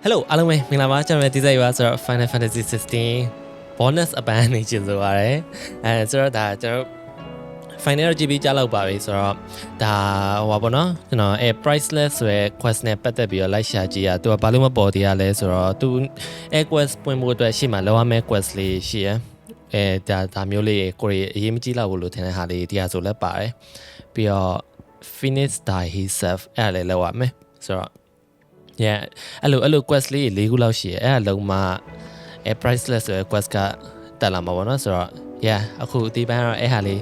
Hello အားလုံးပဲမင်္ဂလာပါကျွန်တော်ဒီဇိုင်ပါဆိုတော့ Final Fantasy XVI bonus အပန်းနေကျင်ဆိုပါတယ်ဆိုတော့ဒါကျွန်တော် final GB ကြားလောက်ပါပြီဆိုတော့ဒါဟိုပါပေါ့နော်ကျွန်တော်priceless ဆိုတဲ့ quest နဲ့ပတ်သက်ပြီးတော့လိုက်ရှာကြည့်ရသူကဘာလို့မပေါ်သေးရလဲဆိုတော့သူ quest ပွင့်ဖို့အတွက်ရှေ့မှာလောက်ရမယ့် quest လေးရှိရဒါမျိုးလေးကိုရီအရေးမကြီးလောက်ဘူးလို့ထင်တဲ့ဟာလေးတရားဆိုလည်းပါတယ်ပြီးတော့ finish die himself အဲ့ဒါလည်းလောက်ရမယ်ဆိုတော့yeah အဲ့လို quest လေး၄ခုလောက်ရှိရဲအဲ့ဒါလုံးမှpriceless ဆိုတဲ့ quest ကတက်လာမှာပေါ့နော်ဆိုတော့yeah အခုဒီပိုင်းတော့အဲ့ဟာလေး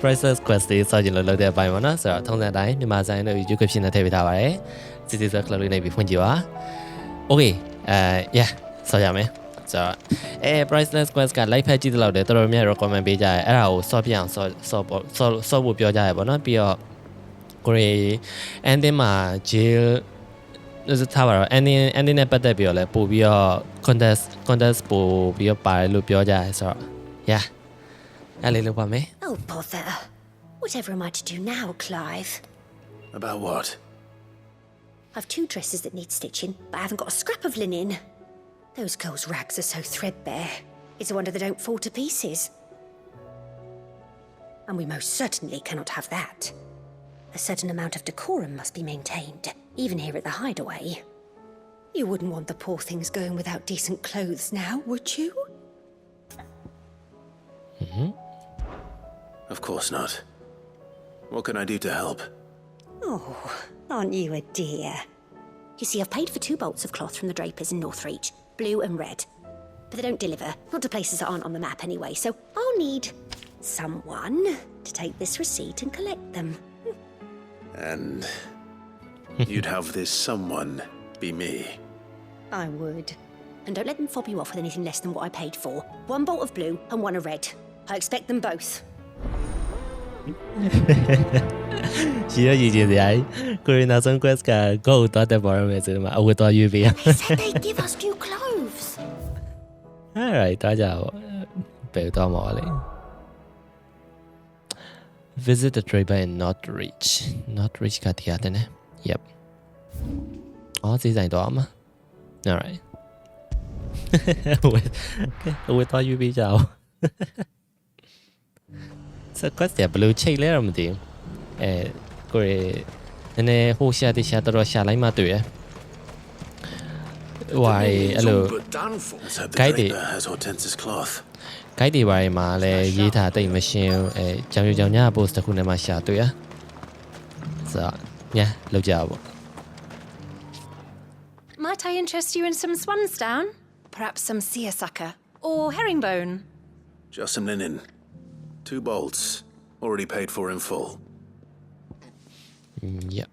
priceless quest လေးစောင့်ကြည့်လို့လုပ်တဲ့အပိုင်းပေါ့နော်ဆိုတော့ထုံးစံတိုင်းမြန်မာဆိုင်တို့ YouTube ဖြစ်နေထည့်ပေးထားပါတယ်စစ်စစ်ဆို club လေးနဲ့ပြီးဖွင့်ကြည့်ပါ okay yeah စောင့်ရမယ်ဆိုတော့priceless quest က live ဖက်ကြည့်တဲ့လောက်တည်းတော်တော်များ recommend ပေးကြရဲအဲ့ဒါကိုစော့ပြအောင်စော့ဖို့ပြောကြရဲပေါ့နော်ပြီးတော့ကိုရီ ending မှာ jailထားပါတော့ ending နဲ့ပတ်သက်ပြီးတော့လည်းပို့ပြီးတော့ contest ပို့ပြီးတော့ပါတယ်လို့ပြောကြရဲဆိုတော့yeah အဲ့လေးလုပ်ပါမယ် Oh bother. Whatever am I to do now, Clive? About what? I've 2 dresses that need stitching, but I haven't got a scrap of linen. Those girls' rags are so threadbare. It's a wonder they don't fall to pieces. And we most certainly cannot have that. A certain amount of decorum must be maintained, even here at the hideaway. You wouldn't want the poor things going without decent clothes now, would you? Of course not. What can I do to help? Oh, aren't you a dear? You see, I've paid for 2 bolts of cloth from the drapers in Northreach, blue and red. But they don't deliver, not to places that aren't on the map anyway, so I'll need someone to take this receipt and collect them. And you'd have this someone be me. I would. And don't let them fob you off with anything less than what I paid for. 1 bolt of blue and 1 of red. I expect them both. ရှိရကြည့်ကြစရာကိုရီနောက်ဆုံး quest က go တော့တက်ပေါ်ရမယ်ဆိုတော့အဝတ်သွားရွေးပေးရ They said they'd give us new clothes. alright တော့ကြပါဘယ်တော့မှပါလဲ visit the draper in Northreach ကတရားတယ်နော် yep အော်စီဆိုင်တော့မှာ alright ဝတ်သွားရွေးပေးကြအောင် so quest ကဘယ်လိုချိန်လဲတော့မသိဘူးကိုရီနည်းနည်းဟိုရှာတိရှာတော့ရှာလိုက်မှတွေ့ရဟိုအဲ့လို guide တွေ has Hortense's cloth. guide တွေပိုင်းမှာလည်းရေးထားတိတ်မရှင်းကြောင်ကြောင်ညာ post တစ်ခုနဲ့မှရှာတွေ့ရဆိုတော့ညာလောက်ကြပါ Might I interest you in some swansdown? Perhaps some seersucker or herringbone? Just some linen. 2 bolts. Already paid for in full. Yep.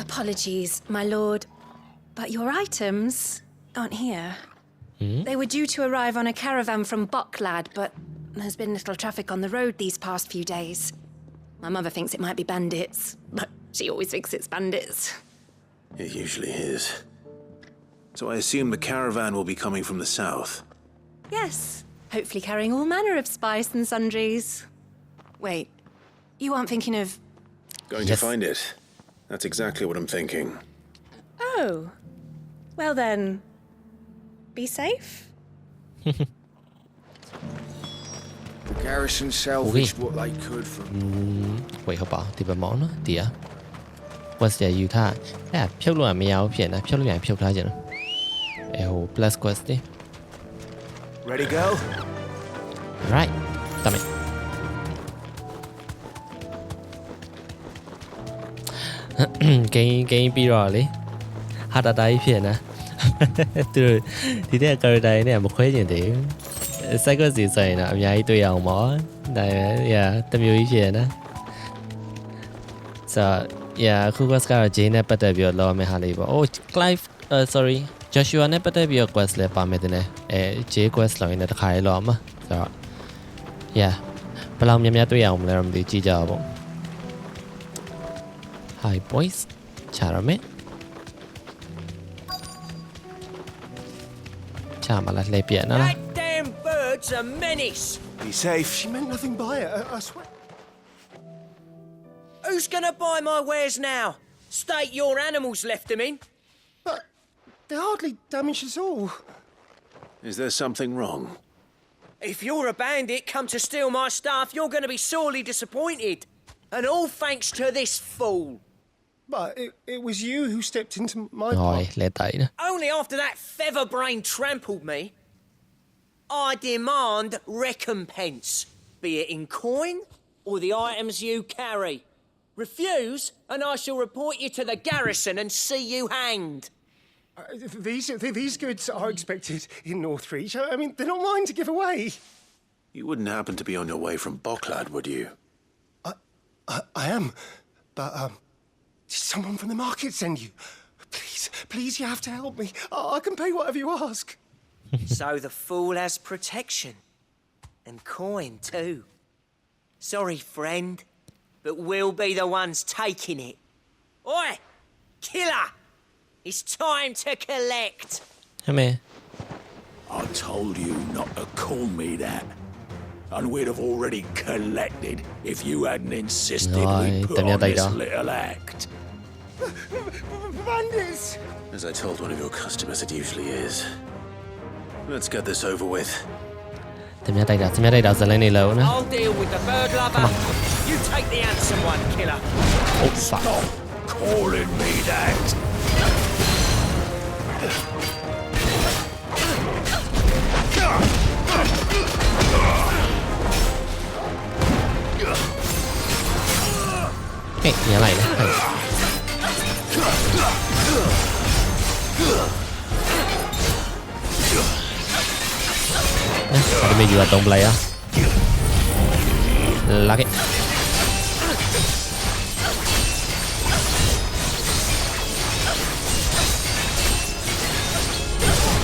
Apologies, my lord, but your items aren't here. They were due to arrive on a caravan from Bucklad, but there's been little traffic on the road these past few days. My mother thinks it might be bandits, but she always thinks it's bandits. It usually is. So I assume the caravan will be coming from the south. Yes, hopefully carrying all manner of spice and sundries. Wait, you aren't thinking of... Going to find it. That's exactly what I'm thinking. Oh, well then, be safe. The garrison salvaged what they could from... wait ဟုတ်ပါဒီဘက်မောင်းနော်ဒီอ่ะ quest ရယူထားအဲ့ဖြုတ်လို့မရဘူးဖြစ်နေဖြုတ်လို့ရရင်ဖြုတ်ထားကြတယ်ဟို plus quest တွေ Ready, go? right တမင်ဂိမ်းပြီးတော့လေဟာတာတိုင်းဖြစ်နေသူဒီတဲ့ character တွေနဲ့မခွဲကျင်သေးဘူး cycle စီဆိုရင်တော့အများကြီးတွေ့ရအောင်ပေါ့ဒါတမျိုးကြီးဖြစ်နေဆိုခု quest ကတော့ Jane နဲ့ပတ်သက်ပြီးတော့လောက်ရမယ့်ဟာလေးပေါ့ oh Clive sorry Joshua နဲ့ပတ်သက်ပြီးတော့ quest လည်းပါမယ်တဲ့J quest လောက်ရင်လည်းတစ်ခါလေးလောက်အောင်ပါဆိုတော့ဘယ်လောက်များများတွေ့ရအောင်မလဲတော့မသိကြည့်ကြပါပေါ့ Hi boys ချရမယ်ချမလားလှည့်ပြနော် That damn bird's a menace. Be safe. She meant nothing by it, I swear. Who Who's gonna buy my wares now? State your animals left them in. But they're hardly damaged at all. Is there something wrong? If you're a bandit come to steal my stuff, you're gonna be sorely disappointed. And all thanks to this fool. But it was you who stepped into my ဟော pot. လဲတိုက်နော် Only after that feather-brain trampled me. I demand recompense, be it in coin or the items you carry. Refuse, and I shall report you to the garrison and see you hanged. These goods are expected in Northreach. I mean, they're not mine to give away. You wouldn't happen to be on your way from Bocklad, would you? I am, but did someone from the market send you? Please, you have to help me. I can pay whatever you ask. So the fool has protection. And coin, too. Sorry, friend, but we'll be the ones taking it. Oi! Killer! It's time to collect. ဟဲ့မဲ I told you not to call me that. And we'd have already collected if you hadn't insisted we Right, put tanya on this taida. little act. Bandits! As I told one of your customers it usually is. Let's get this over with. တမတိုက်တာဇလန်းနေလို့နော် I'll deal with the bird lover. You take the handsome one, killer. ဟုတ်ပါ Stop calling me that. Hey, ညလိုက်လေဟဲ့ဒါပေမဲ့ယူရတော့ပလိုက်ရလာခဲ့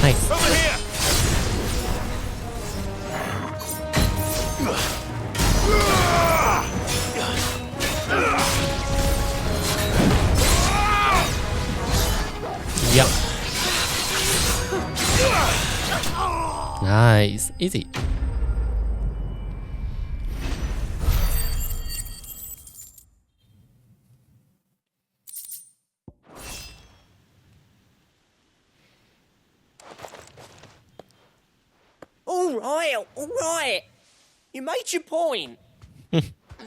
Nice. Over here. Yep. Nice. Easy. All right. You made your point.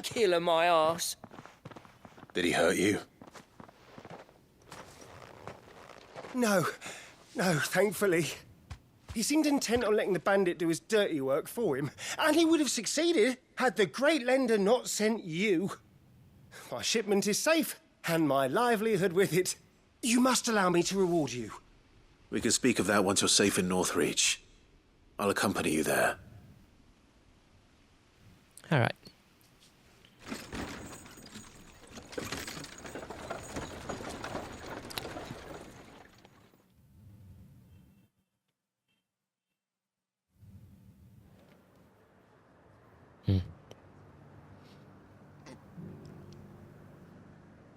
Killer my ass. Did he hurt you? No, thankfully. He seemed intent on letting the bandit do his dirty work for him, and he would have succeeded had the great lender not sent you. My shipment is safe, and my livelihood with it. You must allow me to reward you. We can speak of that once you're safe in Northreach. I'll accompany you there. All right.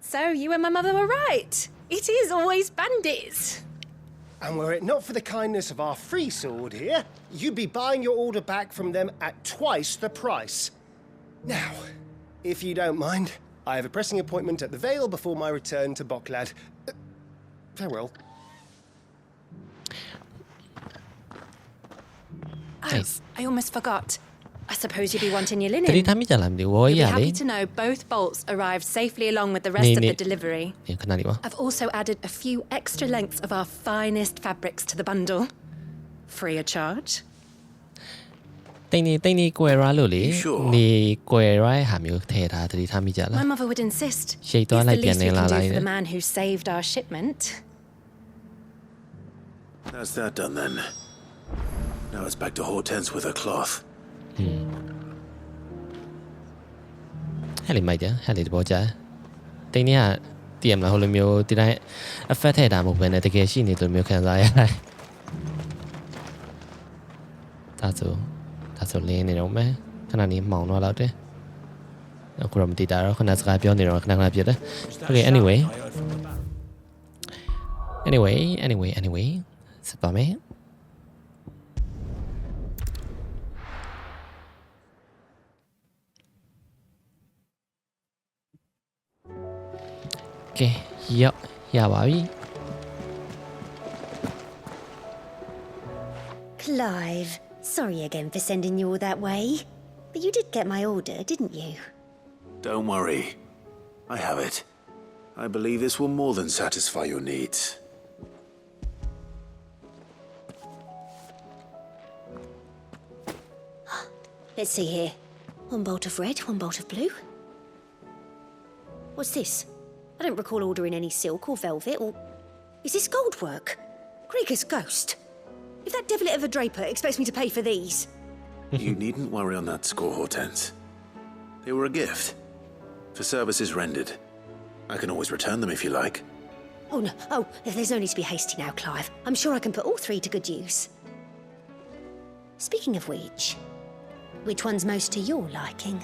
So you and my mother were right. It is always bandits. And were it not for the kindness of our free sword here, you'd be buying your order back from them at twice the price. Now, if you don't mind, I have a pressing appointment at the Vale before my return to Bocklad. Farewell. Nice. I almost forgot. I suppose you'd be wanting your တတိ linen. ထားမိကြလားမသိဘူးဝေါ် You'll ရ be လေ happy to know both bolts arrived safely along with the rest of the delivery. ခဏလေးပါ I've also added a few extra lengths of our finest fabrics to the bundle. Free of charge. တိတ်နေကွယ်ရလို့လေ Sure. နေကွယ်ရဟာမျိုးထည့်ထားတတိထားမိကြလား My mother would insist. Shake It's the like least we Pianella can do line, for the eh? man who saved our shipment. That's that done then. Now it's back to Hortense with her cloth. ဟဲ့လေမိုက်ကြဟဲ့လေတဘောကြတိတ်နေကတည်ရမလားဟိုလိုမျိုးဒီတိုင်း effect ထည့်တာမဟုတ်ဘဲနဲ့တကယ်ရှိနေတယ်လို့မျိုးခံစားရတယ်ဒါဆိုလင်းနေတော့မယ်ခဏနေမှောင်တော့တော့တယ်အခုတော့မတည်တာတော့ခဏစကားပြောနေတော့ခဏပြတယ် Okay anyway စပါမယ် ကဲရောက်ရပါပြီ Clive, sorry again for sending you all that way. But you did get my order, didn't you? Don't worry. I have it. I believe this will more than satisfy your needs. Let's see here. One bolt of red, one bolt of blue. What's this? I don't recall ordering any silk or velvet or... Is this gold work? Krieger's ghost. If that devilit of a draper expects me to pay for these... You needn't worry on that score, Hortense. They were a gift. For services rendered. I can always return them if you like. Oh, no. Oh, there's no need to be hasty now, Clive. I'm sure I can put all three to good use. Speaking of which one's most to your liking?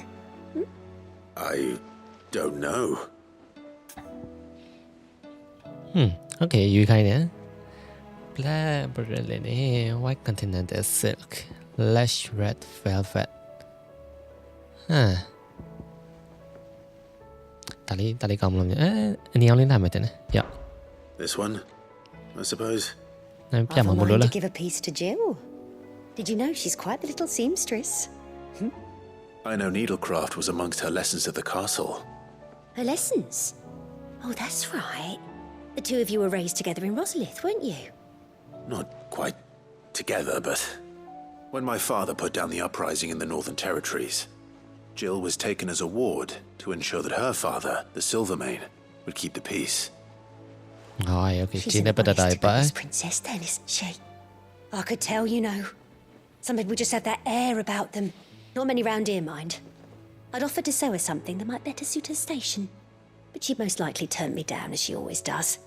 I don't know. Okay ယူခိုင်းတယ် black brilliant white continental silk lush red velvet ဒါလေးကောင်းမလို့အနီအောင်လေးလာမယ်တဲ့ရောက် This one, I suppose. ပြတ်မှာမလို့လား to give a piece to Jill. Did you know she's quite the little seamstress? I know needlecraft was amongst her lessons at the castle. Her lessons? Oh, that's right. The two of you were raised together in Rosalith, weren't you? Not quite together, but when my father put down the uprising in the Northern Territories, Jill was taken as a ward to ensure that her father, the Silvermane, would keep the peace. Oh, okay. She's an honest princess then, isn't she? I could tell, you know. Some people just have that air about them. Not many round here, mind. I'd offered to sew her something that might better suit her station. But she'd most likely turn me down, as she always does.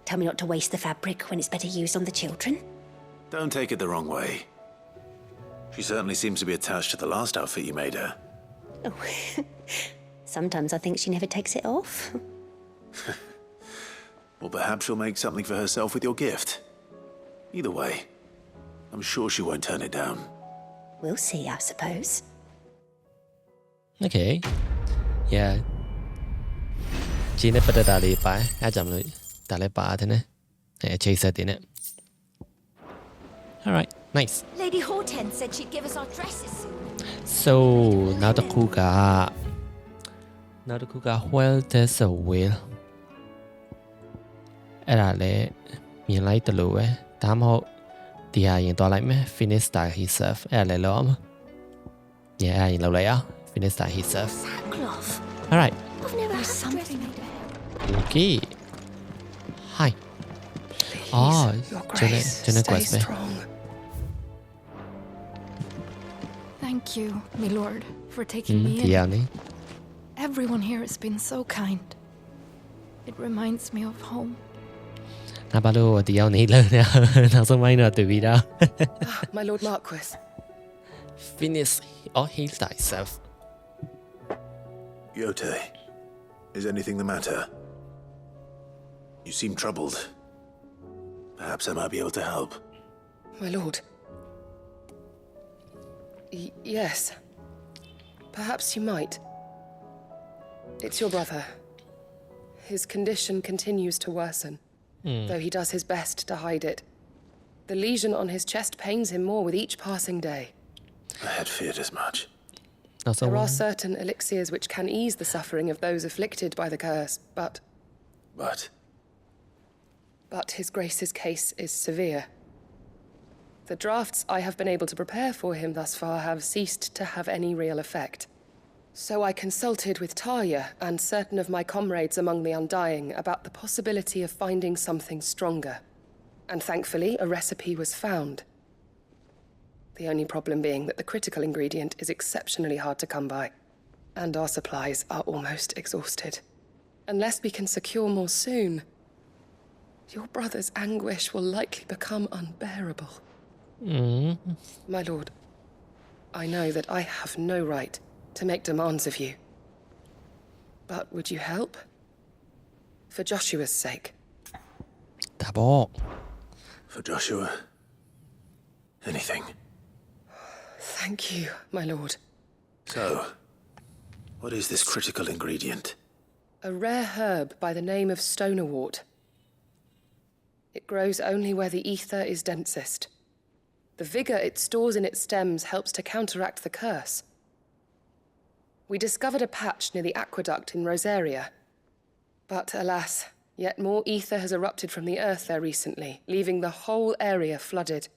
Tell me not to waste the fabric when it's better used on the children. Don't take it the wrong way. She certainly seems to be attached to the last outfit you made her. Oh, sometimes I think she never takes it off. Or perhaps she'll make something for herself with your gift. Either way, I'm sure she won't turn it down. We'll see, I suppose. Okay yeah ဂျင်းနဲ့ပတ်သက်တာလေးပါအဲ့ကြောင့်မလို့ဒါလည်းပါတယ်နဲ့အခြေဆက်တင်နဲ့ Alright nice Lady Hortense said she'd give us our dresses soon. so နောက်တစ်ခုက well there's a will အဲ့ဒါလည်းမြင်လိုက်တယ်လို့ပဲဒါမှမဟုတ်ဒီဟာရင်သွားလိုက်မယ် finish style himself အဲ့ဒါလည်းလောက်အောင် yeah အဲ့ဒါရင်လောက်လိုက်အောင် finish style himself Sackcloth. Alright I've never had something something. okay hi Your grace, Jenna stay quest me strong. Thank you, my lord, for taking me ဒီ in. ရနေ Everyone here has been so kind. It reminds me of home. နာဘာလို့ဒီရောက်နေလဲနောက်ဆုံးပိုင်းတော့တွေ့ပြီးတော့ My Lord Marquis. finish or heal thyself Yote, is anything the matter? You seem troubled. Perhaps I might be able to help. My lord. Yes. Perhaps you might. It's your brother. His condition continues to worsen, though he does his best to hide it. The lesion on his chest pains him more with each passing day. I had feared as much. နောက်ဆုံး There are certain elixirs which can ease the suffering of those afflicted by the curse, but His Grace's case is severe. The drafts I have been able to prepare for him thus far have ceased to have any real effect. So I consulted with Talia and certain of my comrades among the Undying about the possibility of finding something stronger. And thankfully, a recipe was found. The only problem being that the critical ingredient is exceptionally hard to come by, and our supplies are almost exhausted. Unless we can secure more soon, your brother's anguish will likely become unbearable. My lord, I know that I have no right to make demands of you. But would you help? For Joshua's sake. ဒါပေါ့ For Joshua, anything. Thank you, my lord. So, what is this critical ingredient? A rare herb by the name of stonerwort. It grows only where the ether is densest. The vigor it stores in its stems helps to counteract the curse. We discovered a patch near the aqueduct in Rosaria. But alas, yet more ether has erupted from the earth there recently, leaving the whole area flooded.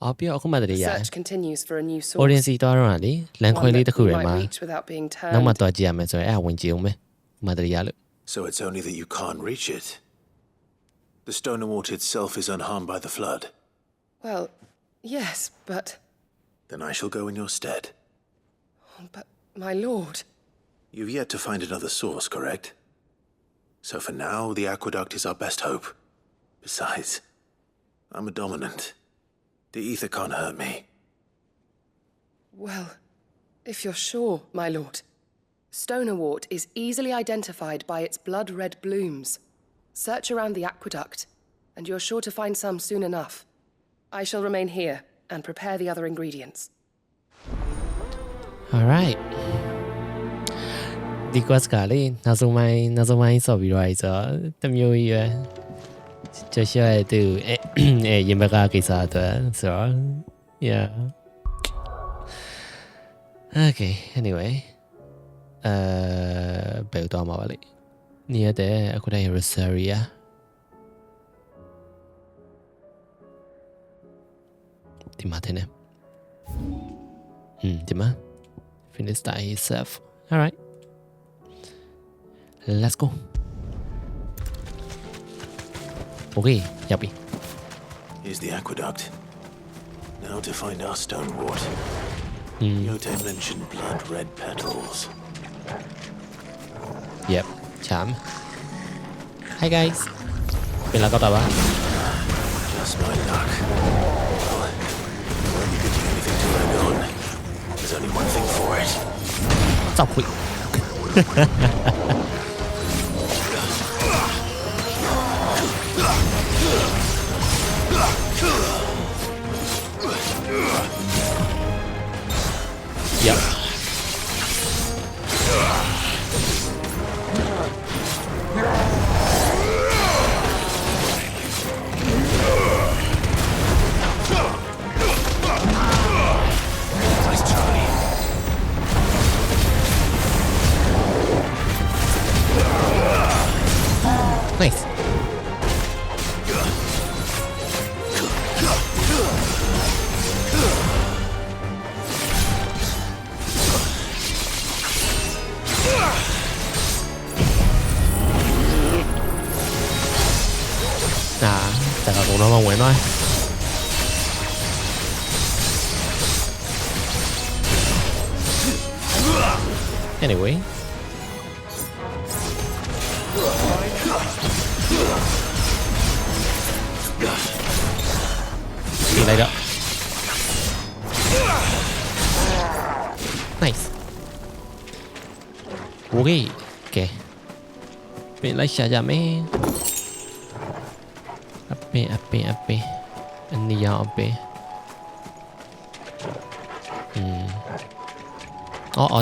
အော်ပြီးတော့အခုမှတ The ည်းရ search continues for a new source. audience သွားတော့လေလမ်းခွဲ One လေးတစ် that ခု we ထဲ might မှာ reach without being နောက်မှ turned. တော့ကြည့်ရမယ်ဆိုရင်အဲ့ဒါဝင်ကြည့်အောင်မယ်မှတည်းရလို့ So it's only that you can't reach it. The stone and water itself is unharmed by the flood. Well, yes, but... Then I shall go in your stead. But, my lord... You've yet to find another source, correct? So for now, the aqueduct is our best hope. Besides, I'm a dominant. The ether can't hurt me. Well, if you're sure, my lord. Stonerwort is easily identified by its blood-red blooms. Search around the aqueduct, and you're sure to find some soon enough. I shall remain here and prepare the other ingredients. alright ဒီ quest ကလေနောက်ဆုံးပိုင်းဆော့ပြီးတော့အဲ့ဆိုတမျိုးကြီးပဲကျရှရဲ့သူရင်ဘကကိစ္စအတွက်ဆိုတော့ yeah okay anyway ဘယ်တော့မှပါလေနေရတဲ့အခုတည်း Rosaria ဒီမှာတင်နေဒီမှာ finish that yourself alright let's go okay ရောက်ပြီ Here's the aqueduct. Now to find our stonewort. Yote mentioned blood-red petals. yep chạm hi guys ပြန်လာတော့တာပါ Just my luck. Well, won't be getting anything to rag on. There's only one thing for it. 走會 yep Nice Charlie. nice chắc là cũng nó mong muốn thôi anyway đi đây đó nice okay okay bên lấy xả ra mấy ape anh đi vào ape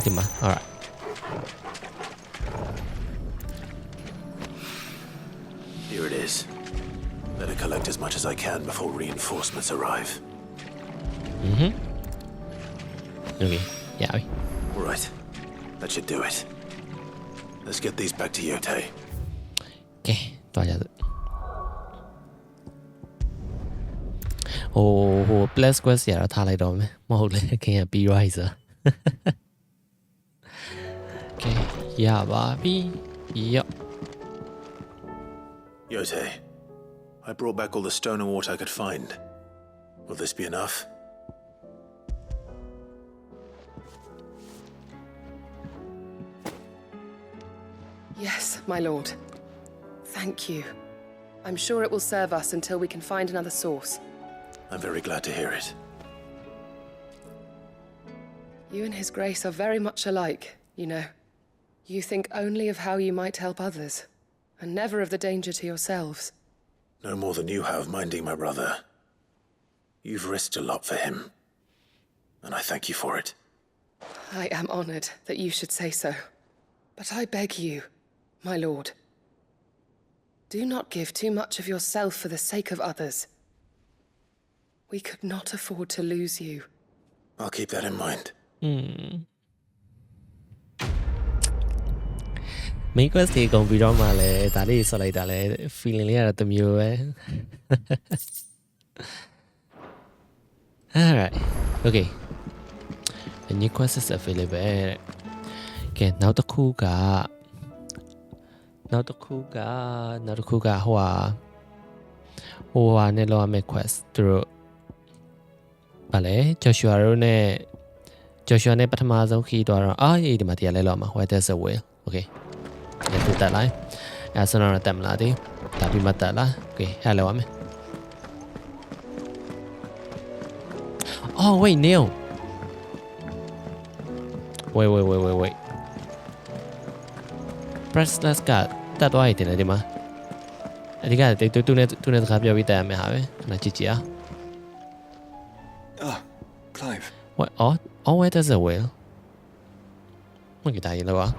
tìm mà alright Here it is. Better collect as much as I can before reinforcements arrive. okay dạ ơi All right. That should do it. Let's get these back to Yote. ok tòa nhà ồ plus quest ရတော့ထားလိုက်တော့မယ်မဟုတ်လေခင်ဗျပြီးသွားပြီဆို okay ရပါပြီရော့ Yote, I brought back all the stone and water I could find. Will this be enough? Yes, my lord. Thank you. I'm sure it will serve us until we can find another source. I'm very glad to hear it. You and His Grace are very much alike, you know. You think only of how you might help others, and never of the danger to yourselves. No more than you have minding my brother. You've risked a lot for him, and I thank you for it. I am honored that you should say so. But I beg you, My lord, do not give too much of yourself for the sake of others. We could not afford to lose you. I'll keep that in mind. Main quest တွေကုန်ပြီးတော့မှလည်းဒါလေးဆော်လိုက်တာလည်း feeling လေးကတော့တစ်မျိုးပဲ Alright okay a new quest is available ကဲနောက်တစ်ခုကဟိုဟာနဲ့လောက်ရမယ့် quest သူတို့ဗာလေ Joshua နဲ့ပထမဆုံးခီးသွားတော့အေးဒီမှာတရားလဲလောက်မှာ where there's a will okay အဲ့ဒါတက်လိုက်အဲ့ဆန်တော့တက်မလားဒီဒါပြီးမှတက်လား okay ဟဲ့လောက်ရမယ် Oh wait Neil wait Priceless ကတက်သွားရတယ်ဒီမှာအဓိကတူနဲ့စကားပြောပြီးတက်ရမယ်ဟာပဲခဏကြည့်အောင် Clive. What? Oh, where does it will? Okay, that you know.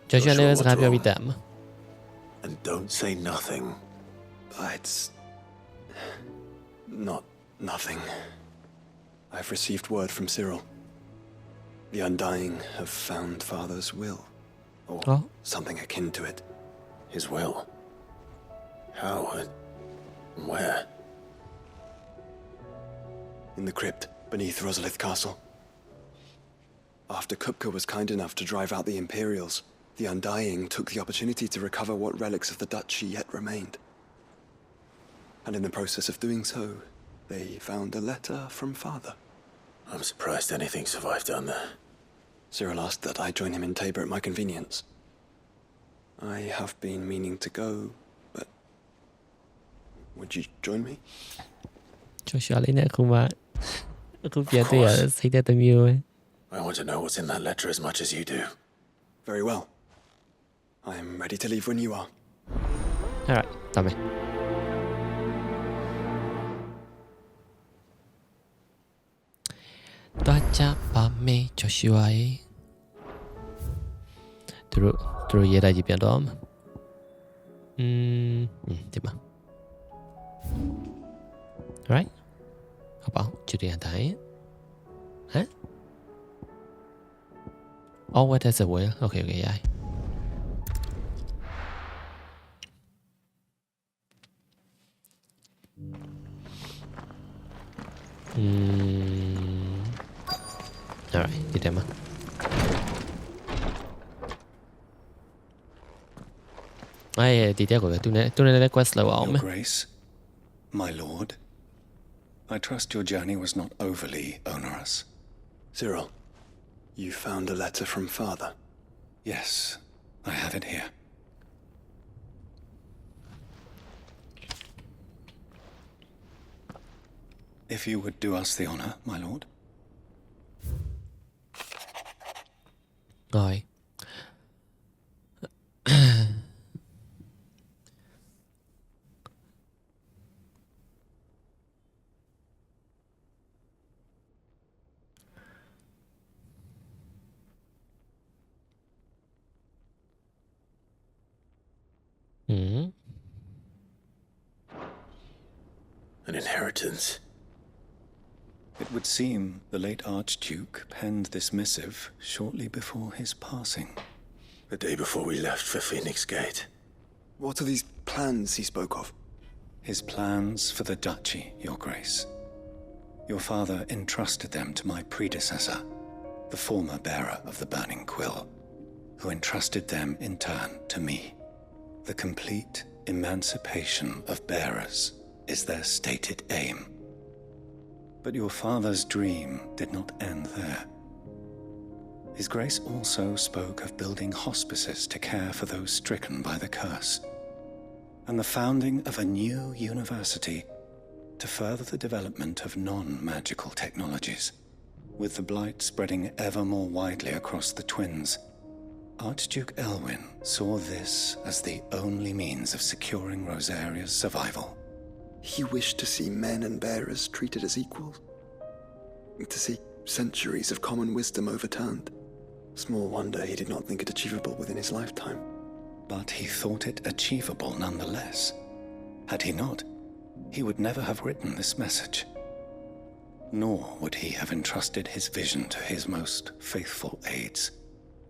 Joshua knows how to be them. And don't say nothing. It's not nothing. I've received word from Cyril. The Undying have found Father's will, or something akin to it. His will? How? Where? In the crypt beneath Rosalith Castle. After Kupka was kind enough to drive out the Imperials, the Undying took the opportunity to recover what relics of the duchy yet remained. And in the process of doing so, they found a letter from Father. I'm surprised anything survived down there. Cyril asked that I join him in Tabor at my convenience. I have been meaning to go, but would you join me? Joshua လေးနဲ့အခုပြန်တွေ့ရစိတ်သက်တစ်မျိုးပဲ I want to know what's in that letter as much as you do. Very well. I am ready to leave when you are. Alright ဒါမယ်တွားချပါမေး Joshua ရေသူတို့ရေးလိုက်ကြည့်ပြန်တော့ဒီမှာ Right 好吧就这样答应 Huh? Oh, what is it? Well, okay, yeah. Alright, đi đem mà. Ai, đi theo của tôi nên quest lâu ổn Your Grace, my lord, I trust your journey was not overly onerous. Cyril, you found a letter from Father? Yes, I have it here. If you would do us the honor, my lord. Rồi. An inheritance. It would seem the late Archduke penned this missive shortly before his passing. The day before we left for Phoenix Gate. What are these plans he spoke of? His plans for the duchy, Your Grace. Your father entrusted them to my predecessor, the former bearer of the Burning Quill, who entrusted them in turn to me. The complete emancipation of bearers is their stated aim. But your father's dream did not end there. His Grace also spoke of building hospices to care for those stricken by the curse, and the founding of a new university to further the development of non-magical technologies. With the blight spreading ever more widely across the twins, Archduke Elwyn saw this as the only means of securing Rosaria's survival. He wished to see men and bearers treated as equals. To see centuries of common wisdom overturned. Small wonder he did not think it achievable within his lifetime. But he thought it achievable nonetheless. Had he not, he would never have written this message. Nor would he have entrusted his vision to his most faithful aides,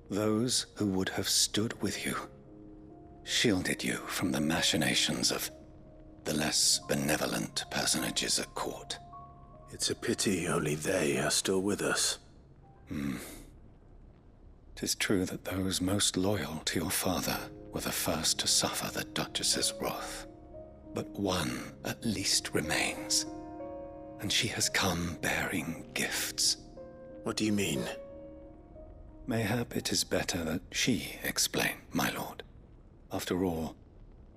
those who would have stood with you, shielded you from the machinations of the less benevolent personages at court. It's a pity only they are still with us. 'Tis true that those most loyal to your father were the first to suffer the Duchess's wrath. But one at least remains, and she has come bearing gifts. What do you mean? Mayhap it is better that she explain, my lord. After all,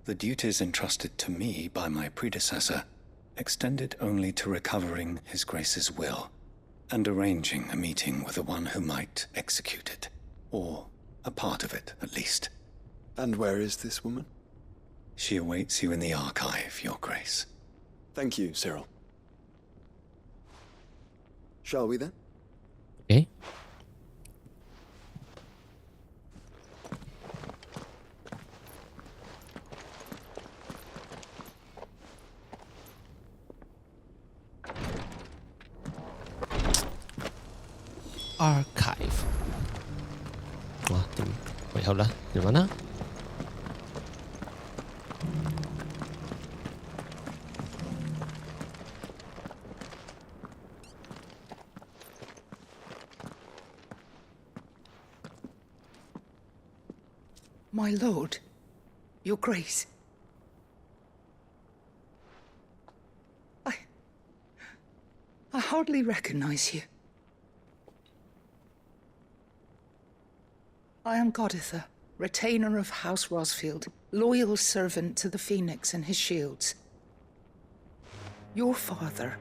the duties entrusted to me by my predecessor extended only to recovering His Grace's will and arranging a meeting with the one who might execute it, or a part of it at least. And where is this woman? She awaits you in the archive, Your Grace. Thank you, Cyril. Shall we then? Okay. Archive. Wait, hold on. Di mana? My lord, Your Grace. I hardly recognize you. I am Goditha, retainer of House Rosfield, loyal servant to the Phoenix and his shields. Your father,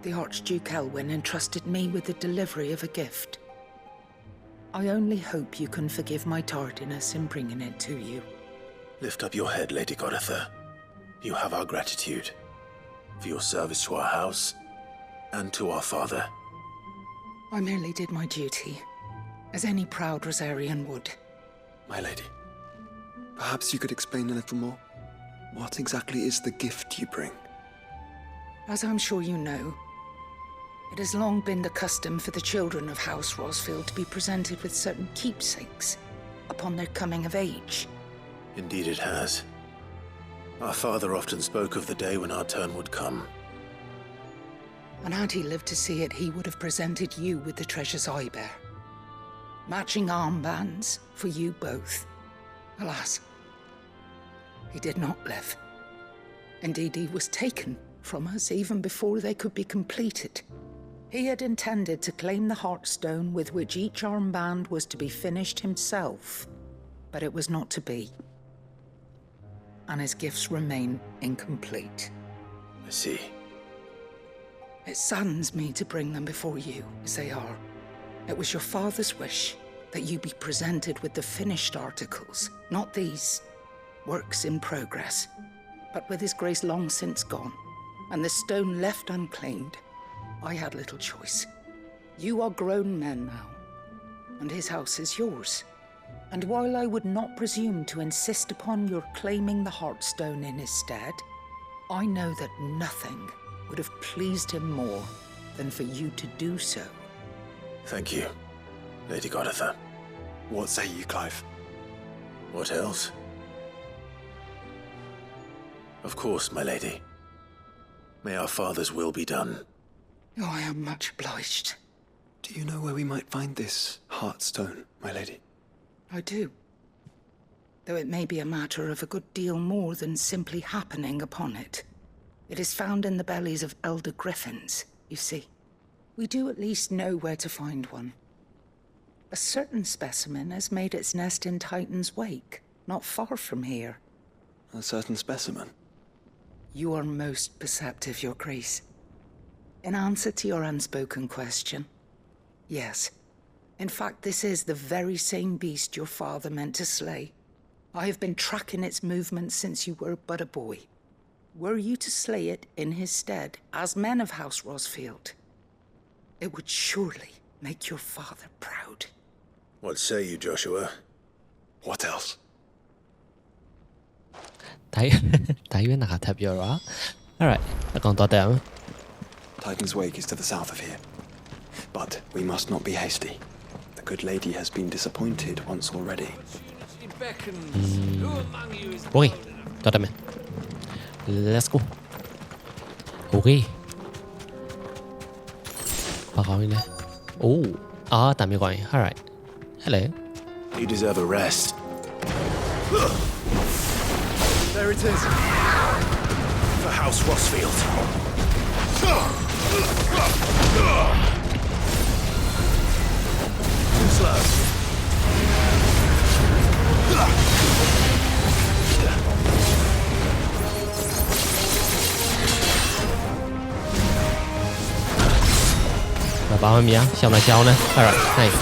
the Archduke Elwyn, entrusted me with the delivery of a gift. I only hope you can forgive my tardiness in bringing it to you. Lift up your head, Lady Goditha. You have our gratitude for your service to our house and to our father. I merely did my duty, as any proud Rosarian would. My lady, perhaps you could explain a little more? What exactly is the gift you bring? As I'm sure you know, it has long been the custom for the children of House Rosfield to be presented with certain keepsakes upon their coming of age. Indeed it has. Our father often spoke of the day when our turn would come. And had he lived to see it, he would have presented you with the treasures I bear. Matching armbands for you both. Alas, he did not live. Indeed, he was taken from us even before they could be completed. He had intended to claim the Heartstone with which each armband was to be finished himself, but it was not to be. And his gifts remain incomplete. I see. It saddens me to bring them before you, as they are. It was your father's wish that you be presented with the finished articles, not these works in progress. But with His Grace long since gone, and the stone left unclaimed, I had little choice. You are grown men now, and his house is yours. And while I would not presume to insist upon your claiming the Heartstone in his stead, I know that nothing would have pleased him more than for you to do so. Thank you, Lady Goditha. What say you, Clive? What else? Of course, my lady. May our father's will be done. Oh, I am much obliged. Do you know where we might find this Heartstone, my lady? I do. Though it may be a matter of a good deal more than simply happening upon it. It is found in the bellies of elder griffins, you see. We do at least know where to find one. A certain specimen has made its nest in Titan's Wake, not far from here. A certain specimen? You are most perceptive, Your Grace. In answer to your unspoken question, yes. In fact, this is the very same beast your father meant to slay. I have been tracking its movements since you were but a boy. Were you to slay it in his stead, as men of House Rosfield, it would surely make your father proud. What say you, Joshua? What else? All right. I can't thought that. Titan's Wake is to the south of here. But we must not be hasty. The good lady has been disappointed once already. Okay. Thought that man. Let's go. Okay. Oh. Tạm biệt gọi. All right. Hello. You deserve a rest. There it is. For House Rossfield. Too slow. Và bảo em nhá, xong là cháu nè. Alright, nice.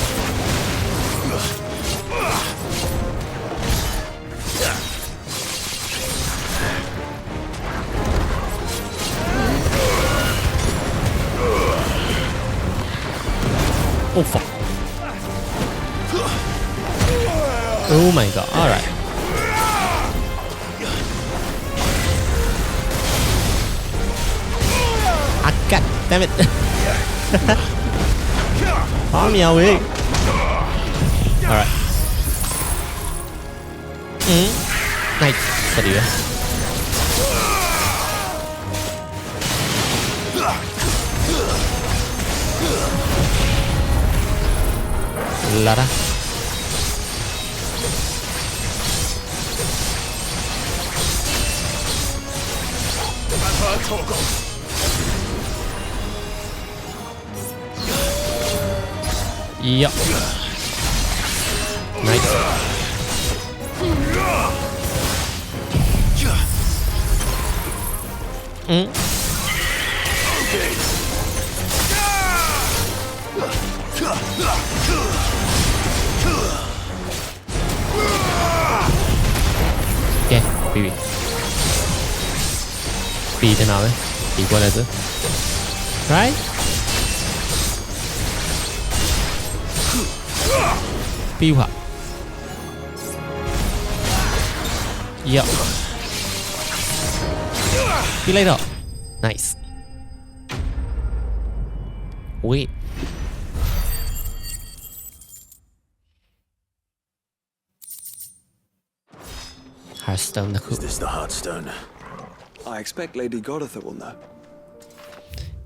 Oh fuck. Oh my god, alright. God damn it. Phá mèo đi. Alright. Nice. Sao đi. Lara. Yep. Nice. Okay, BB. B thế nào đấy? B qua đây chứ. Right? B hả? Yep. B later. Nice. Wait. Hearthstone the Is this the Hearthstone? I expect Lady Goditha will know.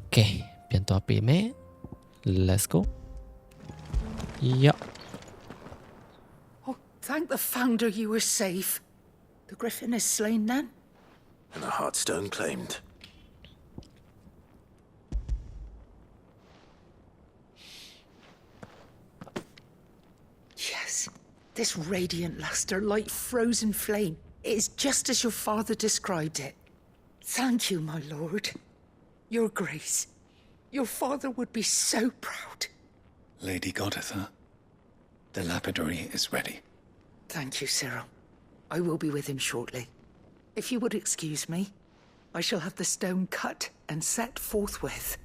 Okay, biến tỏa bị mẹ. Let's go. Yep. Oh, thank the founder you were safe. The griffin is slain then? And the Hearthstone claimed. Yes. This radiant luster, like frozen flame. It is just as your father described it. Thank you, my lord. Your grace. Your father would be so proud. Lady Goditha, the lapidary is ready. Thank you, Cyril. I will be with him shortly. If you would excuse me, I shall have the stone cut and set forthwith.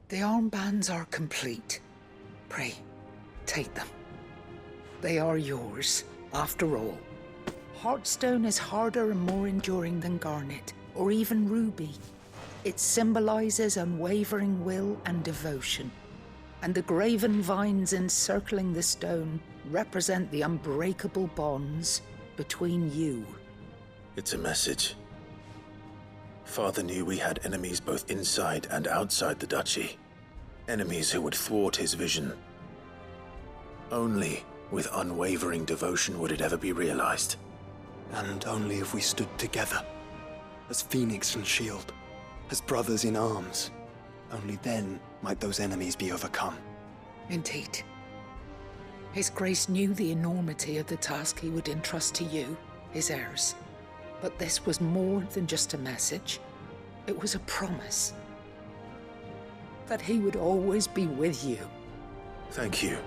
The armbands are complete. Pray, take them. They are yours, after all. Heartstone is harder and more enduring than garnet, or even ruby. It symbolizes unwavering will and devotion. And the graven vines encircling the stone represent the unbreakable bonds between you. It's a message. Father knew we had enemies both inside and outside the duchy. Enemies who would thwart his vision. Only with unwavering devotion would it ever be realized. And only if we stood together, as Phoenix and Shield, as brothers in arms. Only then might those enemies be overcome. Indeed. His Grace knew the enormity of the task he would entrust to you, his heirs. But this was more than just a message. It was a promise. That he would always be with you. Thank you,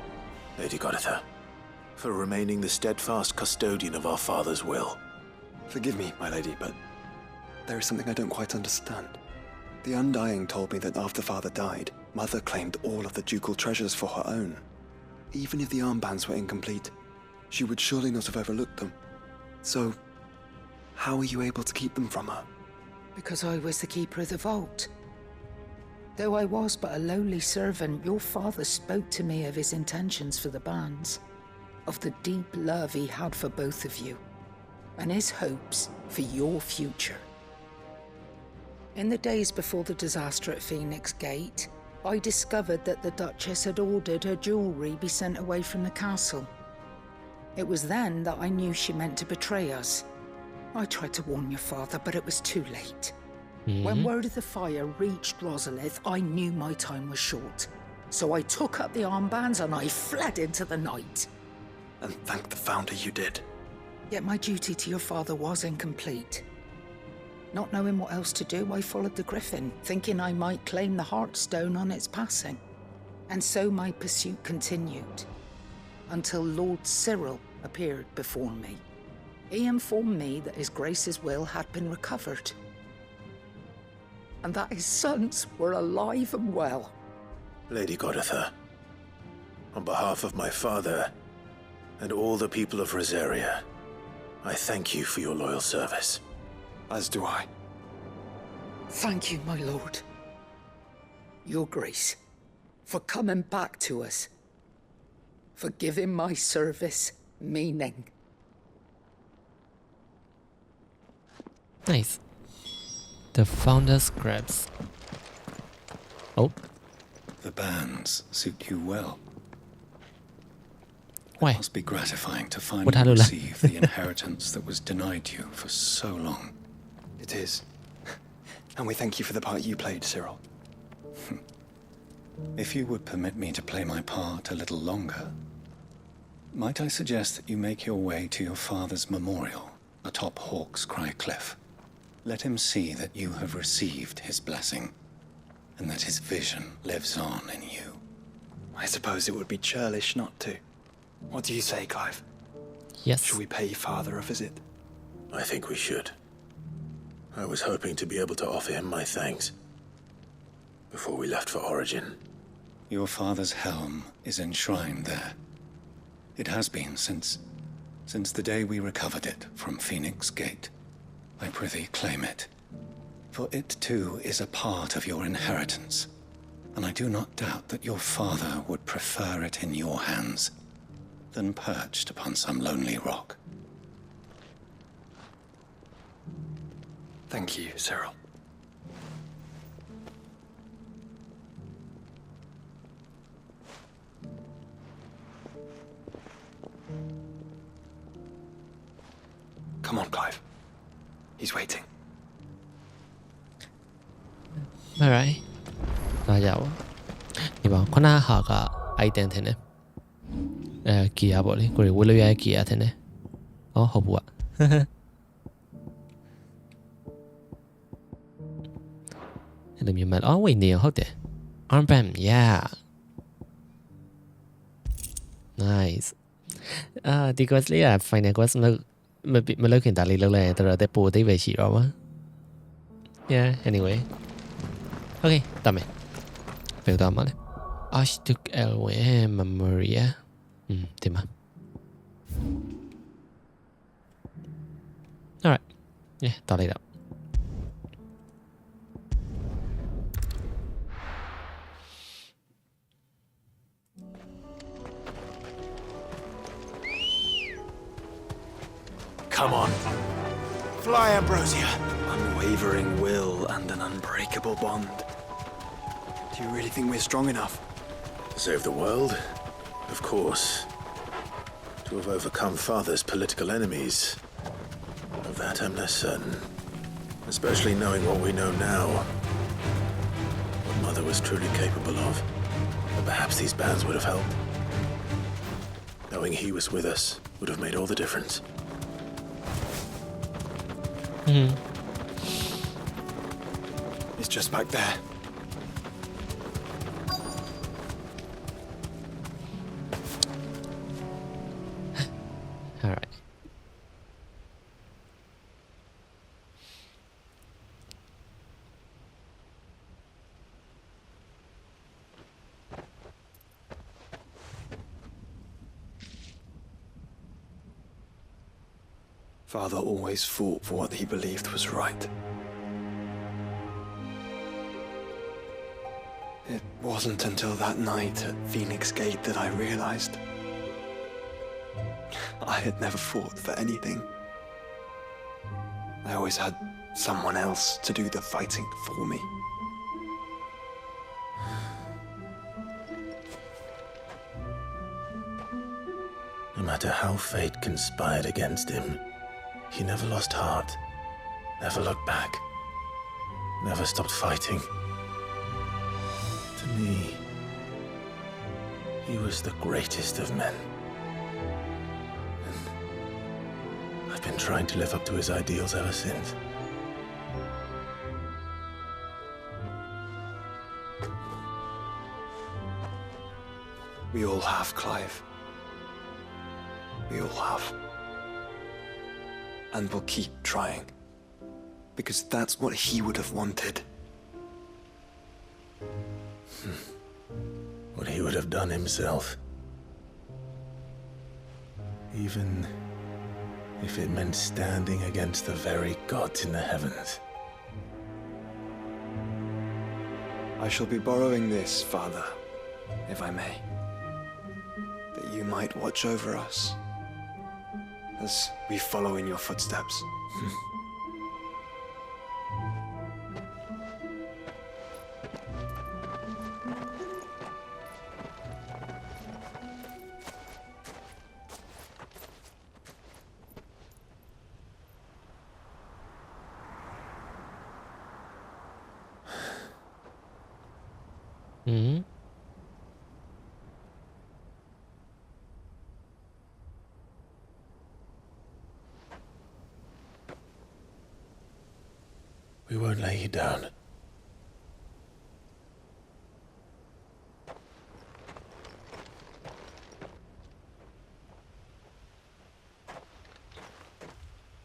Lady Goditha, for remaining the steadfast custodian of our father's will. Forgive me, my lady, but there is something I don't quite understand. The Undying told me that after Father died, Mother claimed all of the ducal treasures for her own. Even if the armbands were incomplete, she would surely not have overlooked them. So, how were you able to keep them from her? Because I was the keeper of the vault. Though I was but a lowly servant, your father spoke to me of his intentions for the bands, of the deep love he had for both of you, and his hopes for your future. In the days before the disaster at Phoenix Gate, I discovered that the Duchess had ordered her jewelry be sent away from the castle. It was then that I knew she meant to betray us. I tried to warn your father, but it was too late. When word of the fire reached Rosalith, I knew my time was short. So I took up the armbands and I fled into the night. And thank the Founder you did. Yet my duty to your father was incomplete. Not knowing what else to do, I followed the Griffin, thinking I might claim the Heartstone on its passing. And so my pursuit continued, until Lord Cyril appeared before me. He informed me that His Grace's will had been recovered, and that his sons were alive and well. Lady Goditha, on behalf of my father and all the people of Rosaria, I thank you for your loyal service. As do I. Thank you, my lord. Your Grace, for coming back to us, for giving my service meaning. Nice. The Founder's Scraps. Oh. The bands suit you well. Why? It must be gratifying to finally What happened? receive the inheritance that was denied you for so long. It is. And we thank you for the part you played, Cyril. If you would permit me to play my part a little longer, might I suggest that you make your way to your father's memorial atop Hawk's Cry Cliff? Let him see that you have received his blessing, and that his vision lives on in you. I suppose it would be churlish not to. What do you say, Clive? Yes. Should we pay Father a visit? I think we should. I was hoping to be able to offer him my thanks before we left for Origin. Your father's helm is enshrined there. It has been since the day we recovered it from Phoenix Gate. I prithee claim it, for it too is a part of your inheritance, and I do not doubt that your father would prefer it in your hands than perched upon some lonely rock. Thank you, Cyril. Come on, Clive. He's waiting. Alright. ဒါကြောက်ဒီပါခုနဟာက item ထင်တယ်ကီယာပေါ့လေကိုရီဝေလို့ရတဲ့ကီယာထင်တယ်အော်ဟုတ်ဘူးอ่ะအဲ့လိုမျိုးမှအော်ဝေးနေရဟုတ်တယ် armband yeah nice ဒီ quest လေးက final quest မလုပ်ခင်ဒါလေးလုပ်လိုက်ရင်တော်တော်ပိုအသေးပဲရှိတော့ပါ yeah anyway okay တမ်းမယ်ဘယ်တော့မှလဲ Archduke Elwin Memoria ဒီမှာ alright yeah တော်လိုက်တော့ Come on. Fly, Ambrosia. Unwavering will and an unbreakable bond. Do you really think we're strong enough? To save the world? Of course. To have overcome Father's political enemies? Of that I'm less certain. Especially knowing what we know now. What Mother was truly capable of. But perhaps these bands would have helped. Knowing he was with us would have made all the difference. It's just back there. alright Father always fought for what he believed was right. It wasn't until that night at Phoenix Gate that I realized I had never fought for anything. I always had someone else to do the fighting for me. No matter how fate conspired against him, he never lost heart, never looked back, never stopped fighting. To me, he was the greatest of men. And I've been trying to live up to his ideals ever since. We all have, Clive. We all have. And we'll keep trying. Because that's what he would have wanted. What he would have done himself. Even if it meant standing against the very gods in the heavens. I shall be borrowing this, Father, if I may. That you might watch over us as we follow in your footsteps. Hmm. We won't lay you down.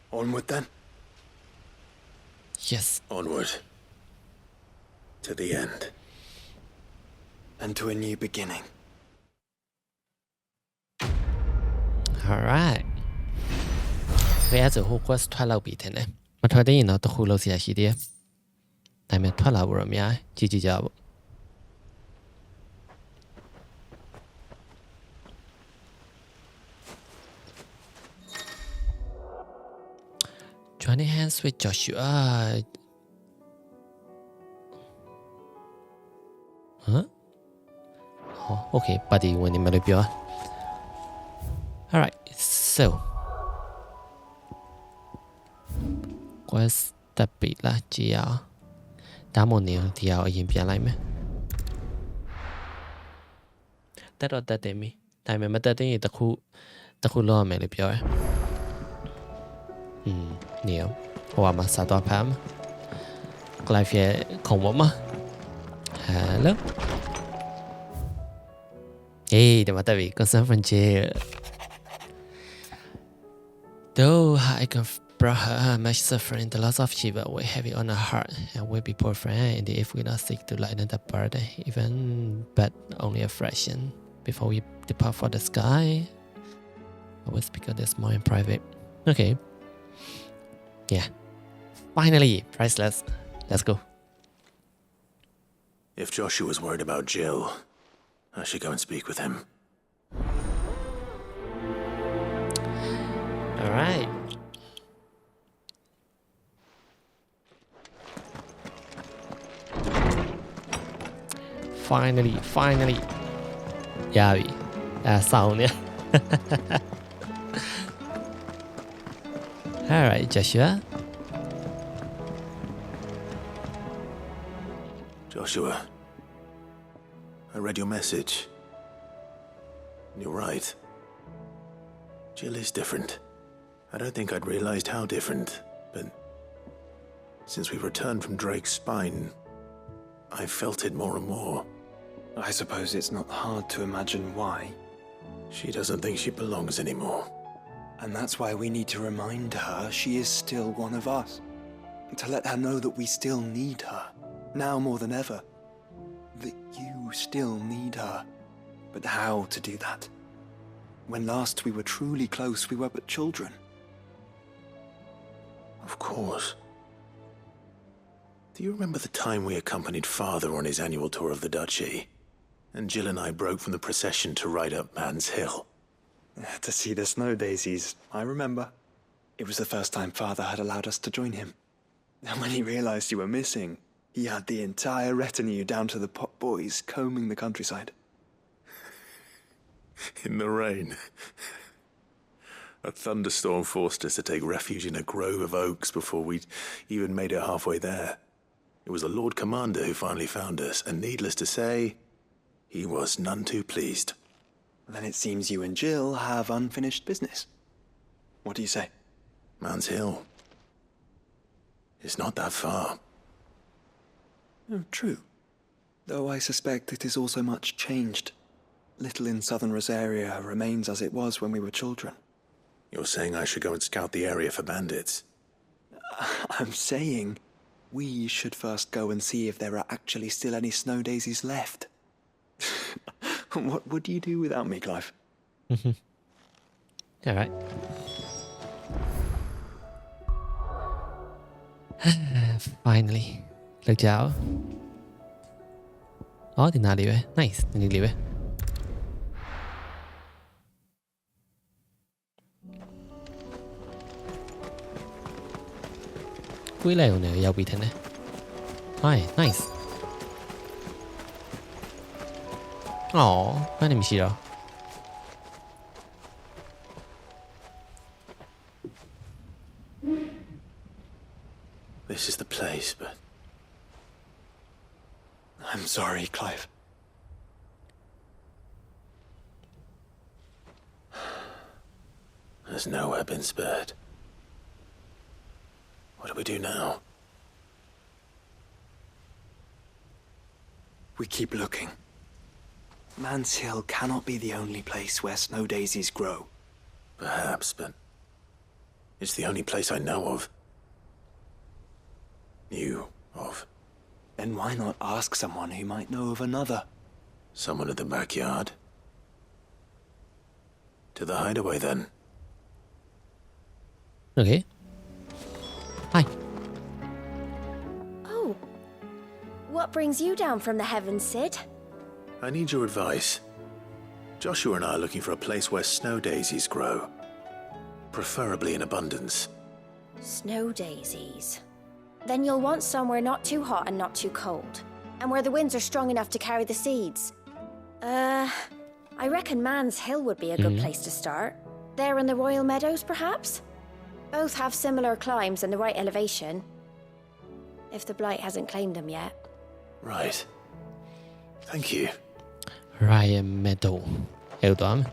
Onward then. Yes. Onward. To the end. And to a new beginning. Alright. ဘယ်အဆိုဟို quest ထွက်လောက်ပြီထင်တယ်မထွက်သေးရင်တော့တစ်ခုလောက်ဆရာရှိသေးတယ်ဒါပေမဲ့ထွက်လာဖို့တော့အများကြီးကြည့်ကြပါ Joining hands with Joshua huh? Oh, okay buddy ဝင်နေမလို့ပြော Alright so quest တက်ပြီလားကြည့်အောင်ဒါမှမဟုတ်နေဒီအောင်အရင်ပြန်လိုက်မယ်တက်တော့တက်တယ်မီဒါပေမဲ့မတက်သေးရင်တစ်ခုလောက်ရမယ်လို့ပြောရယ်နေအောင်ဟိုမှာစာတော့ဖမ်း Clive ရဲ့ခုံပေါ်မှာ Hello Hey ဒီမှာတက်ပြီ Concern from jail Though I brought her much suffering, the loss of Shiva weighed heavy on her heart, and we be poor friend. Indeed, if we not seek to lighten the burden, even but only a fraction, before we depart for the sky, I will speak of this more in private. Okay. Yeah. Finally, Priceless. Let's go. If Joshua was worried about Jill, I should go and speak with him. All right. Finally. Yeah, sound. Yeah. All right, Joshua. Joshua, I read your message. You're right. Jill is different. I don't think I'd realized how different, but since we returned from Drake's spine, I've felt it more and more. I suppose it's not hard to imagine why. She doesn't think she belongs anymore. And that's why we need to remind her she is still one of us. To let her know that we still need her, now more than ever. That you still need her. But how to do that? When last we were truly close, we were but children. Of course. Do you remember the time we accompanied Father on his annual tour of the duchy? And Jill and I broke from the procession to ride up Man's Hill. To see the snow daisies, I remember. It was the first time Father had allowed us to join him. And when he realized you were missing, he had the entire retinue down to the pot boys combing the countryside. In the rain. A thunderstorm forced us to take refuge in a grove of oaks before we'd even made it halfway there. It was the Lord Commander who finally found us, and needless to say, he was none too pleased. Then it seems you and Jill have unfinished business. What do you say? Man's Hill. It's not that far. Oh, true. Though I suspect it is also much changed. Little in southern Rosaria remains as it was when we were children. You're saying I should go and scout the area for bandits? I'm saying we should first go and see if there are actually still any snow daisies left. What would you do without me, Clive? All right. Finally. Look out. Oh, đi nào đi vậy? Nice. Đi đi vậy. Cuối lều này giàu bị thế này. Hi, nice. Mấy này gì rồi? This is the place, but... I'm sorry, Clive. There's nowhere been spared. What do we do now? We keep looking. Man's Hill cannot be the only place where snow daisies grow. Perhaps, but... it's the only place I know of. Knew of. Then why not ask someone who might know of another? Someone at the backyard? To the hideaway, then. Okay. Hi. Oh. What brings you down from the heavens, Sid? I need your advice. Joshua and I are looking for a place where snow daisies grow. Preferably in abundance. Snow daisies. Then you'll want somewhere not too hot and not too cold. And where the winds are strong enough to carry the seeds. I reckon Man's Hill would be a good place to start. There in the Royal Meadows, perhaps? Both have similar climbs and the right elevation. If the Blight hasn't claimed them yet. Right. Thank you. Royal Meadow. Hiểu toán.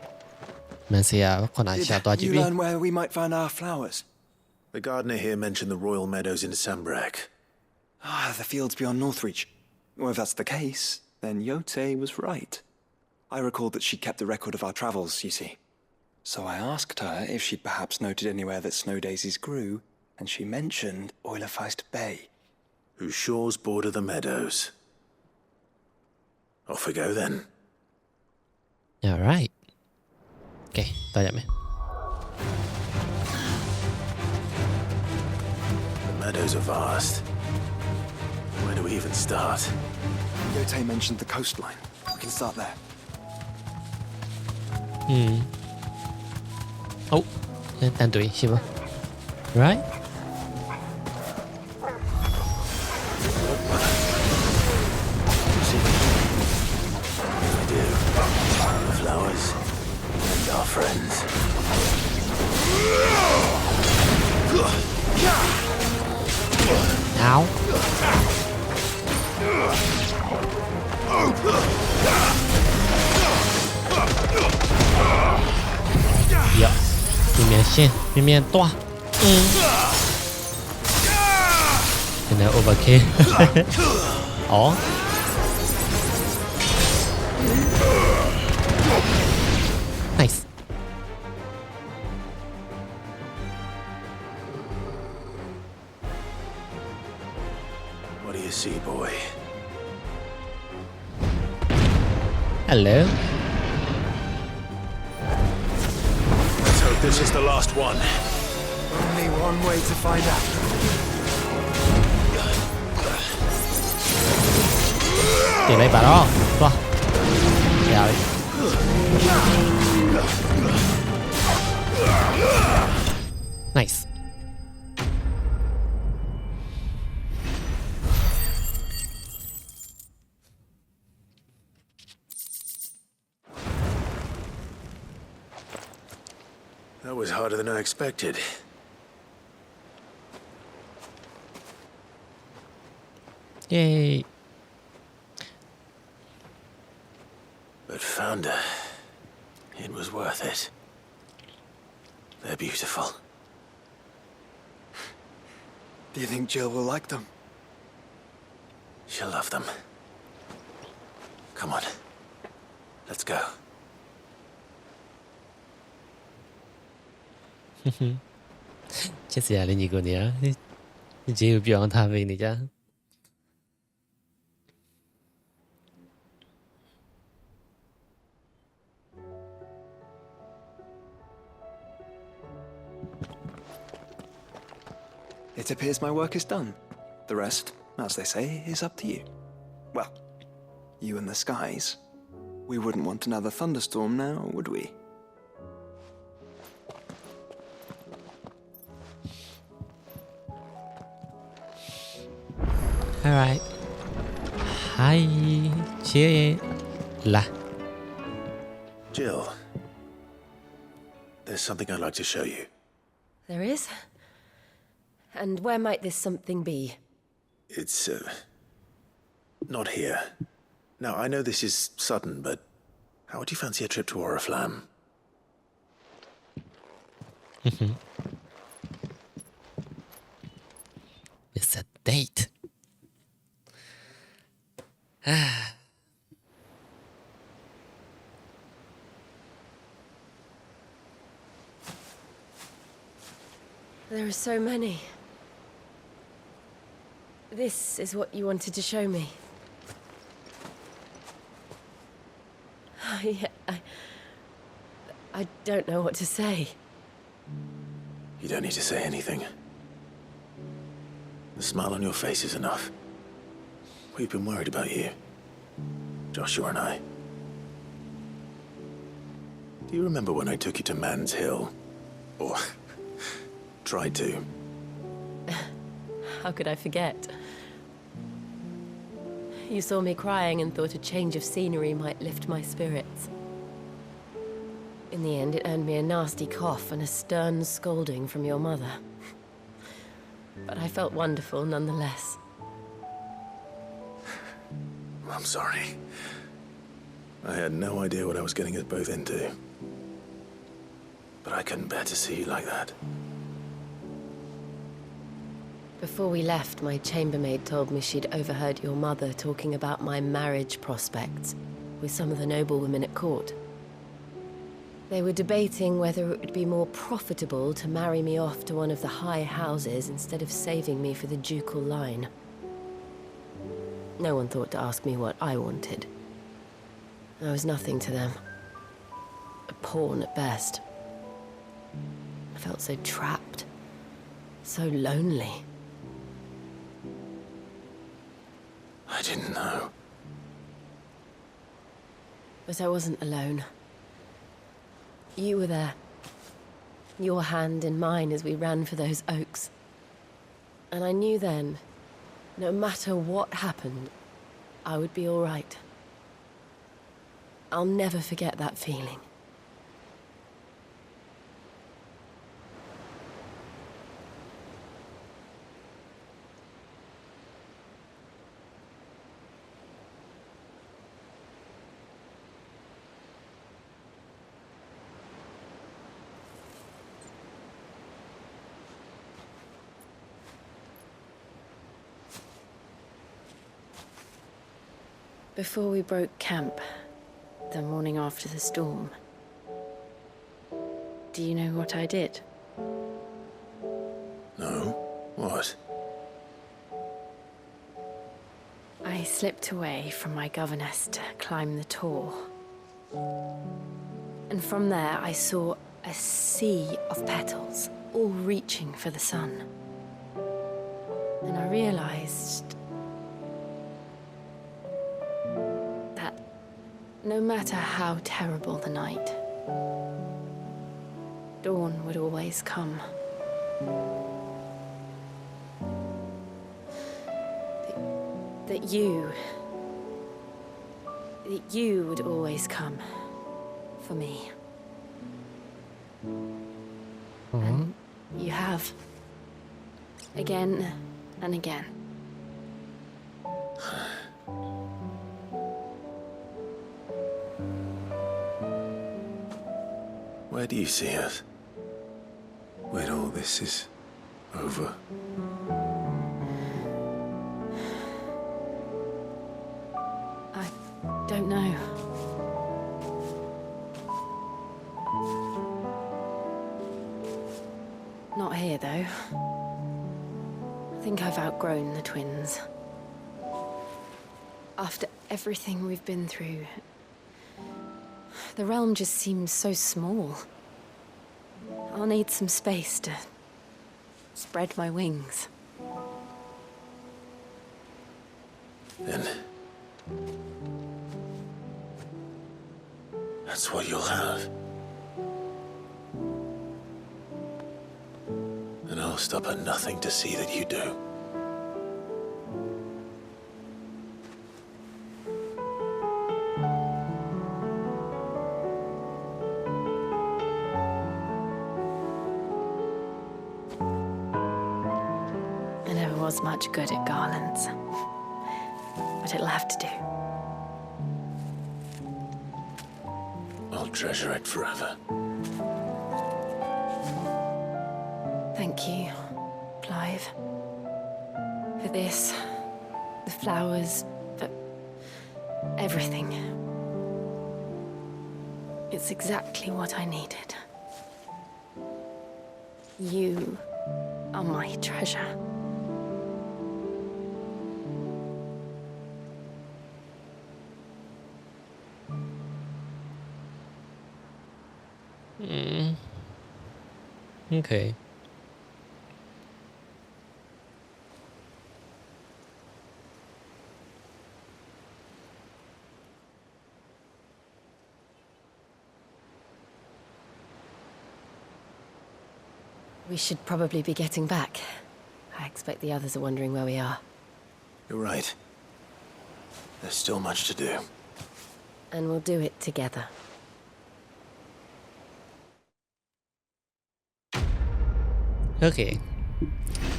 Mình sẽ có nãy chào toán Did chị you learn where we might find our flowers? The gardener here mentioned the Royal Meadows in Sambrek. The fields beyond Northreach. Well, if that's the case, then Yote was right. I recalled that she kept a record of our travels, you see. So I asked her if she'd perhaps noted anywhere that snow daisies grew, and she mentioned Oilafeist Bay. Whose shores border the meadows. Off we go then. Alright. Okay, tao nhận mày. The meadows are vast. Where do we even start? Yote mentioned the coastline. We can start there. Oh, tan tụi Shiva. Right? We do. The flowers and our friends. Ow. Dạ. Miền miền toa. Cái này overkill. Ồ. Nice. What do you see, boy? Hello. Let's hope this is the last one. Only one way to find out. တင်လိုက်ပါတော့သွားရပြီ nice That was harder than I expected. yay But found her. It was worth it. They're beautiful. Do you think Jill will like them? She'll love them. Come on. Let's go. ချစ်စရာလေးညီကိုနေရဂျင်းကိုပြောင်းထားပေးနေကြ It appears my work is done. The rest, as they say, is up to you. Well, you and the skies. We wouldn't want another thunderstorm now, would we? all right hi cheer la Jill, there's something I'd like to show you. There is? And where might this something be? It's, not here. Now, I know this is sudden, but how would you fancy a trip to Oriflamme? it's a date There are so many. This is what you wanted to show me. I don't know what to say. You don't need to say anything. The smile on your face is enough. We've been worried about you. Joshua and I. Do you remember when I took you to Man's Hill? Or tried to? How could I forget? You saw me crying and thought a change of scenery might lift my spirits. In the end, it earned me a nasty cough and a stern scolding from your mother. But I felt wonderful nonetheless. I'm sorry. I had no idea what I was getting us both into. But I couldn't bear to see you like that. Before we left, my chambermaid told me she'd overheard your mother talking about my marriage prospects with some of the noblewomen at court. They were debating whether it would be more profitable to marry me off to one of the high houses instead of saving me for the ducal line. No one thought to ask me what I wanted. I was nothing to them. A pawn at best. I felt so trapped. So lonely. I didn't know. But I wasn't alone. You were there. Your hand in mine as we ran for those oaks. And I knew then, no matter what happened, I would be all right. I'll never forget that feeling. Before we broke camp, the morning after the storm, do you know what I did? No? What? I slipped away from my governess to climb the tor. And from there I saw A sea of petals, all reaching for the sun. And I realized that no matter how terrible the night, dawn would always come. That you would always come for me. And you have. Again and again. Where do you see us? When all this is over? I don't know. Not here, though. I think I've outgrown the twins. After everything we've been through, the realm just seems so small. I'll need some space to spread my wings. Then that's what you'll have. And I'll stop at nothing to see that you do. I never was much good at garlands, but it'll have to do. I'll treasure it forever. Thank you, Clive. For this, the flowers, for everything. It's exactly what I needed. You are my treasure. Okay. We should probably be getting back. I expect the others are wondering where we are. You're right. There's still much to do. And we'll do it together. Okay.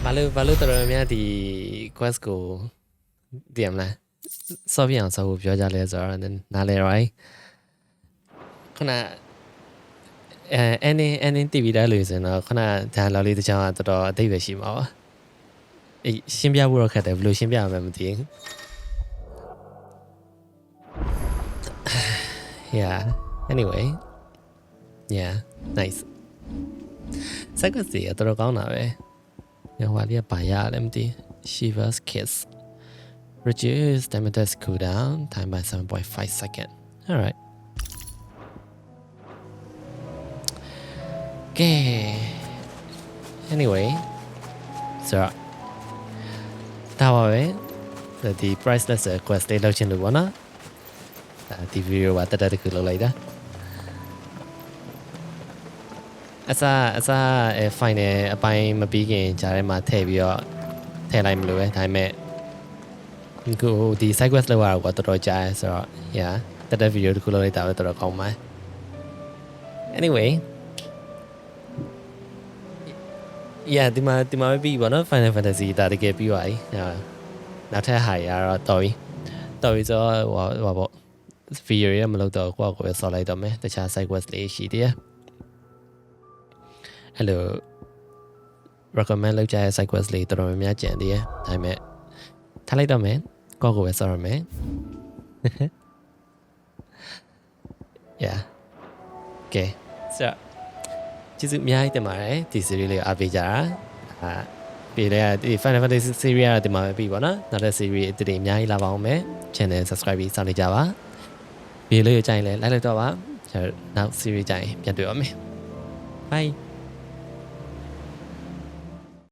Balu tara mya di quest ko diam la. So pian so ပြောကြလဲဆိုတော့နားလဲ right ခုနending TV ได้လို့ဆိုတော့ခုနဒါလောက်လေးတစ်ချောင်းကတော်တော်အသိပဲရှိမှာပါအေးရှင်းပြဖို့တော့ခက်တယ်ဘယ်လိုရှင်းပြရမလဲမသိဘူး Yeah anyway yeah nice စက်ကစီအတော်ကောင်းတာပဲညဟိုလေးကပါရလဲမသိ Shiva's Kiss reduce Demeter's cooldown time by 7.5 seconds all right okay anyway so ဒါပါပဲဒီ priceless quest လေးလုပ်ချင်လို့ပေါ့နော်ဒီ video ကတက်တခုလုပ်လိုက်တာအစား final အပိုင်းမပြီးခင်ဂျာထဲမှာထည့်ပြီးတော့ထည့်လိုက်မလို့ပဲဒါပေမဲ့ကိုဒီ side quest လောက်ရတော့တော်တော်ကြာရဲဆိုတော့ yeah တက် video တခုလုပ်လိုက်တာပဲတော်တော်ကောင်းပါ anyway yeah ဒီမှာပဲပြီးပါနော် Final Fantasy ဒါတကယ်ပြီးသွားပြီနောက်ထပ်ဟာရတော့တော်ပြီဆိုဟိုပေါ့ video ရမလုပ်တော့ကိုယ့်ကိုယ်ဆော်လိုက်တော့မယ်တခြား side quest လေးရှိသေးတယ်အဲ့လို recommend လုပ်ကြတဲ့ side quest လေးတော်တော်များများကြံသေးတယ်ဒါပေမဲ့ထားလိုက်တော့မယ်ကိုယ့်ကိုယ်ပဲဆော်ရမယ် yeah okay so ကျေးဇူးအများကြီးတင်ပါတယ်ဒီ series လေးကိုအားပေးကြတာပြီးလဲဒီ Final Fantasy series ရဒီမှာပဲပြီးပါနော်နောက်တဲ့ series အတိအများကြီးလာပါအောင်မယ် channel subscribe ပြီးစောင့်နေကြပါဗီဒီယိုလေးကိုကြိုင်လဲ like လိုက်တော့ပါကျွန်တော်နောက် series ကြိုင်ပြန်တွေ့ပါမယ် Bye.